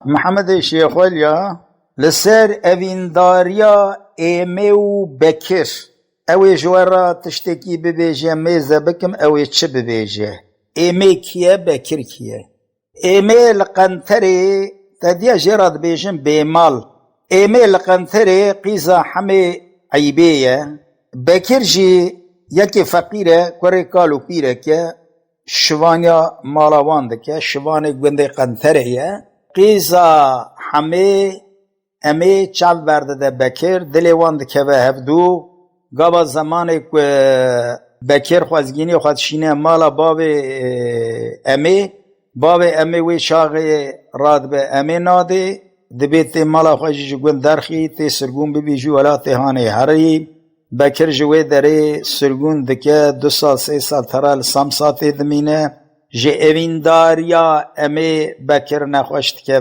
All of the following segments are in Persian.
محمد شیخ ولیا لسر اوینداریا ایمه و بکر اوی جوارا تشتکی ببیجه میزه بکم اوی چه ببیجه ایمه کیه بکر کیه ایمه لقنتره تدیا جراد بیجن بیمال ایمه لقنتره قیزا همه عیبیه بکر جی یکی فقیره کوری کالو پیره که شوانیا مالاوانده که شوانه گونده قنتره یه قیزا همه امی چال برده ده بکر دلیوان که به هفدو گابا زمانی که بکر خوازگینی خوازشینه مالا باب امی وی شاقی راد به امی ناده دبیت مالا خوازی گون درخی تی سرگون ببی جو ولا تهانه هری بکر جوی داره سرگون دکه 2 سال 3 سال ترال سامسات دمینه جه اوینداریا امی بکر نخوشت که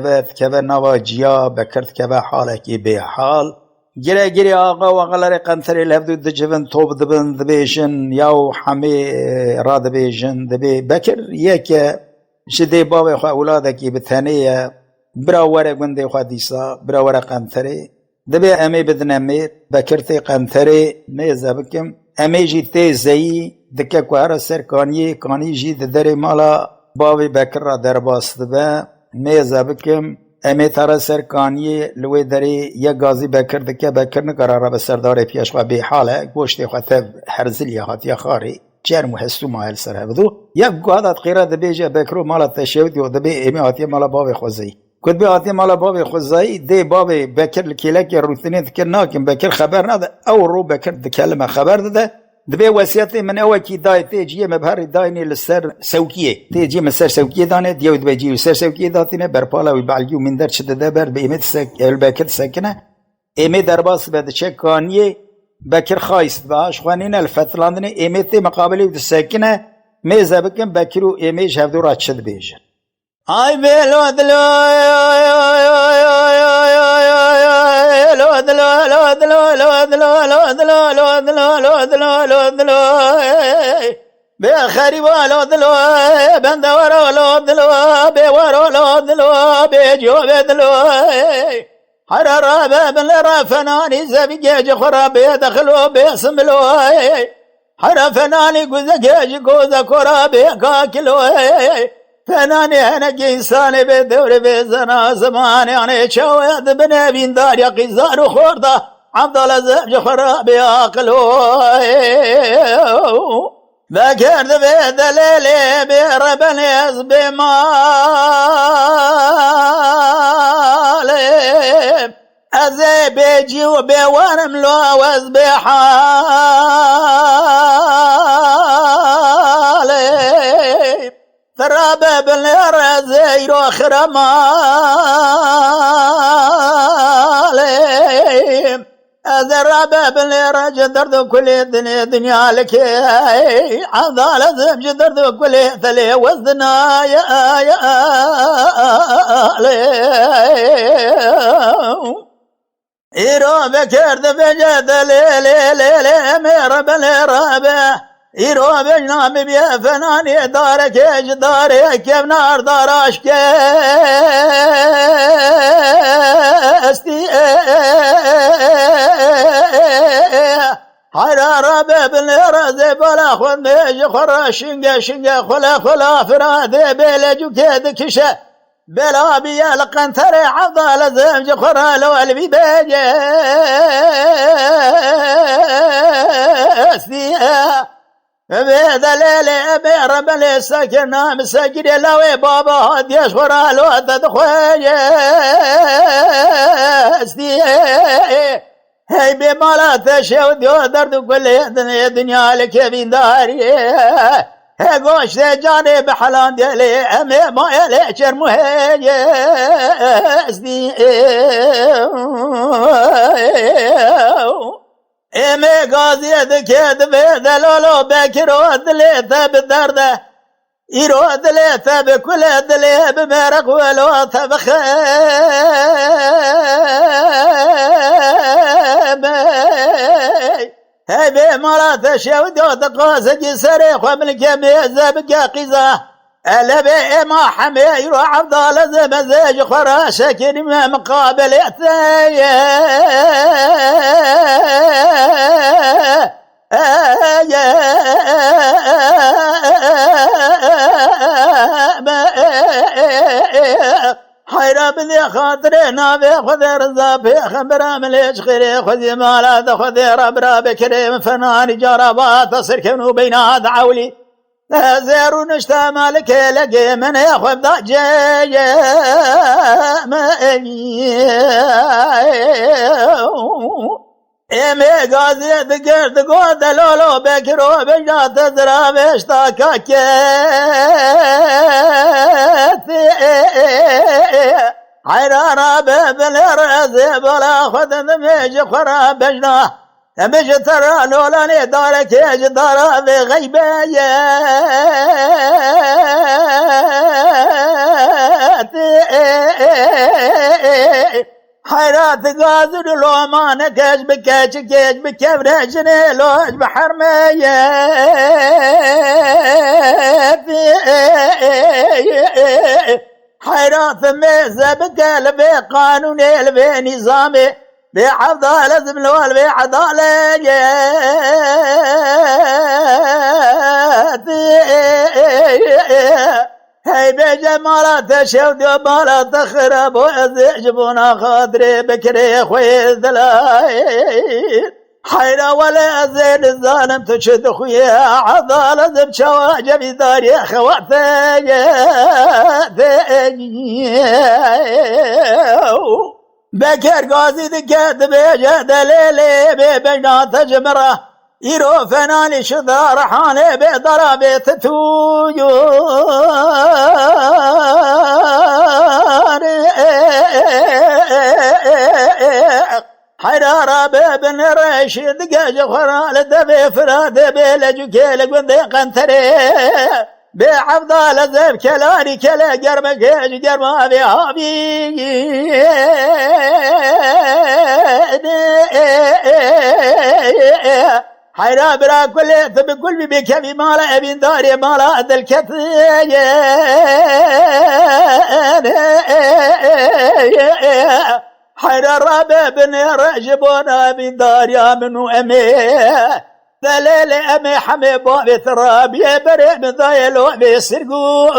به نواجیا بکرت که به حاله که به حال گره آقا و غلر قنطری لفدو دجون توب دبن دبیشن یاو همه را دبیشن دبی بکر یکه شده باب خواه اولاده که بتانیه براوره گنده خواه دیسا براوره قنطری دبی امی بدن امی بکرت قنطری نیزه بکم امی جی تیزهی دکه کوهر سر کانی جی در مالا باوی بکر را در باست به نیزه بکم امی تر سر کانی لوی داری یک گازی بکر دکه بکر نکراره به سردار پیش خواه بی حاله گوشتی خواه تب هرزلی هات یا خاری جرم و حسو ماهل سر هفدو یک گوهدات قیره دبیجه بکرو مالا تشوید و دبی امی هاتی مالا باوی خوزی کد بی آتی مالا باب خوزایی دی باب بکر لکیلک روتینی دکر ناکن بکر خبر نده او رو بکر دکلمه خبر داده دبی وصیتی من اوه کی دای تیجیه مبهر داینی لسر سوکیه تیجیه مسر سوکیه دانه دیو دبی جیو سر سوکیه داتینه برپالا و بعلیو من در چه ده بر به ایمت البکر سکنه ایمه درباس بد چه کانیه بکر خایست باش خوانین الفتلاندنه ایمت مقابلی و سکنه میزه بکن بکرو ایمه جهدو را چد بیجن ay be lo dlo be khariba lo dlo bandawara lo dlo be waro lo dlo be jobe dlo harara ben rafanani zabige kharabe dakhlo be smlo harafani guzage goza korabe kakilo فناني هنك إنسان بدور بزنا زمان يعني شويد بنبين دار يقزار وخورده عبد الله زبج خراب ياقلو بكر بيد ليلي بربن يزبي مالي أزي بيجي وبيوانم لو وزبي حالي ترابه بالنار زيرو خرمالي أذرابه بالنار جدرد كل الدنيا لك عضالة جدرد كل ثلي وزنا يا إيرو بكرد بجد ليلي مير بالرابه ایرو بجنام بیا فنانی داره کج داره کم نار داراش که استی حرارا ببن رازه بالا خون بیج خورا شنگه خلا فراده بیلجو کد کشه بلا بیا لقنتر عضال زمج خورا لو البی بیج استی بيد ليلي بيرب لي سكننا مسجد لوي بابا هاد يشغر لو تدخل استي هي بمالا تشو ديو درد كل الدنيا لك بين داري هي غوش جاني بحلان ديالي امي ما يلي شرمو هي استي ایمه گازی دکه دبه دلالو بکرو دلیتا بدرده ایرو دلیتا بکل دلی بمرق ولو تبخیمه هی به مرات شود و تقاسه جی سری خواه ملکه میزه بکه قیزه ألبي ما حمير عبد الله مزاج خراشة كلمة مقابل حيرا بذي خاطرنا بخذ رزا بخبر مليش خيري خذي مالات خذي ربرا بكريم فنان جربات سركنوا بين هذا عولي زيرو نشتا مالك لقي من ياخذ ضجي إمي قاضي ذكر تقول دلولو بكرو بجات زرابش تاكاكي حيرانا بابن الرزي بلا خذ ذميج خراب بجناه مش ترى لولاني دارك يج دارا بغيبات حيرات قادر لو ما نكاش بكاش كيش بكبرجني لوش بحرميات حيرات ميزة بقلبي قانوني البي نظامي بعضالة زملوال بعضالة هاي بجمالات شود ومالات خرب ويجبونا خاطري بكري خوي دلايل حيرة ولا زين الظالم تشد خويا عضالة زم شواجب داري خواتي بكر قاضي ذكات بيجا دليلي ببجنات جمرة يرو فناني شذار حاني بضربة توجور حرارة بابن رشيد قاج خرال دبي فراد بلجو كيل قندي قنتري بعبدالة زيب كلاري كلا قرم قاج قرم أبي هابي حيرا برا كل بكل بكبي مالا ابن داري مالا أدى الكثير حيرا رابع بن رجبونا ابن داري منو أمي ذليل أمي حمي بابي تراب يبرع من ذايلو بيسرقوني